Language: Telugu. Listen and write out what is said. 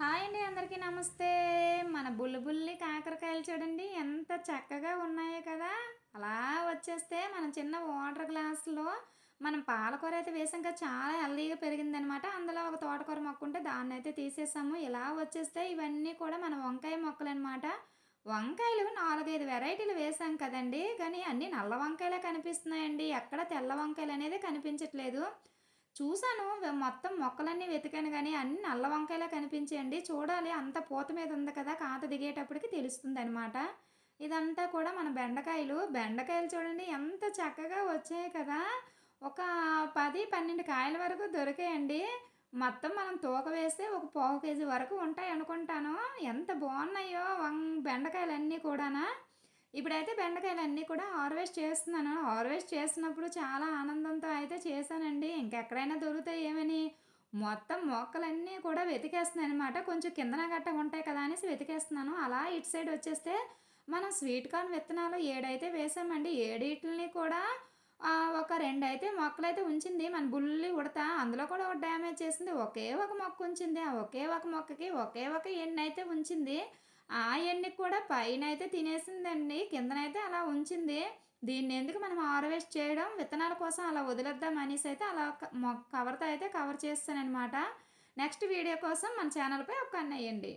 హాయ్ అండి, అందరికీ నమస్తే. మన బుల్లి కాకరకాయలు చూడండి ఎంత చక్కగా ఉన్నాయో కదా. అలా వచ్చేస్తే మనం చిన్న వాటర్ గ్లాసులో మనం పాలకూర అయితే వేసాం కదా, చాలా హెల్దీగా పెరిగిందనమాట. అందులో ఒక తోటకూర మొక్క ఉంటే దాన్ని అయితే తీసేసాము. ఇలా వచ్చేస్తే ఇవన్నీ కూడా మన వంకాయ మొక్కలనమాట. వంకాయలు 4, 5 వెరైటీలు వేసాం కదండి, కానీ అన్నీ నల్ల వంకాయలే కనిపిస్తున్నాయండి. ఎక్కడ తెల్ల వంకాయలు అనేది కనిపించట్లేదు. చూసాను. మొత్తం మొక్కలన్నీ వెతికాను గానీ, అన్నీ నల్ల వంకాయలే కనిపించాయండి. చూడాలి, అంత పూత మీద ఉంది కదా, కాత దిగేటప్పటికి తెలుస్తుందనమాట. ఇదంతా కూడా మన బెండకాయలు. బెండకాయలు చూడండి ఎంత చక్కగా వచ్చాయి కదా. ఒక 10, 12 కాయల వరకు దొరికాయండి. మొత్తం మనం తూక వేస్తే ఒక పావు కేజీ వరకు ఉంటాయనుకుంటాను. ఎంత బాగున్నాయో బెండకాయలన్నీ కూడానా. ఇప్పుడైతే బెండకాయలన్నీ కూడా హార్వెస్ట్ చేస్తున్నాను. హార్వెస్ట్ చేసినప్పుడు చాలా ఆనందంతో అయితే చేశానండి. ఇంకెక్కడైనా దొరుకుతాయేమని మొత్తం మొక్కలన్నీ కూడా వెతికేస్తున్నాననమాట. కొంచెం కిందన గట్ట ఉంటాయి కదా అనేసి వెతికేస్తున్నాను. అలా ఇటు సైడ్ వచ్చేస్తే మనం స్వీట్ కార్న్ విత్తనాలు 7 అయితే వేసామండి. 7 కూడా ఒక 2 అయితే మొక్కలైతే ఉంచింది మన బుల్లి ఉడత. అందులో కూడా ఒక డ్యామేజ్ చేసింది. ఒకే ఒక మొక్క ఉంచింది. ఆ ఒకే ఒక మొక్కకి ఒకే ఒక ఎన్నైతే ఉంచింది. ఆ ఎన్నికి కూడా పైనైతే తినేసిందండి. కిందనైతే అలా ఉంచింది. దీన్నెందుకు మనం హార్వెస్ట్ చేయడం, విత్తనాల కోసం అలా వదిలేద్దాం అనేసైతే అలా కవర్‌తో అయితే కవర్ చేసేసాననమాట. నెక్స్ట్ వీడియో కోసం మన ఛానల్‌పై ఒక కన్నేయండి.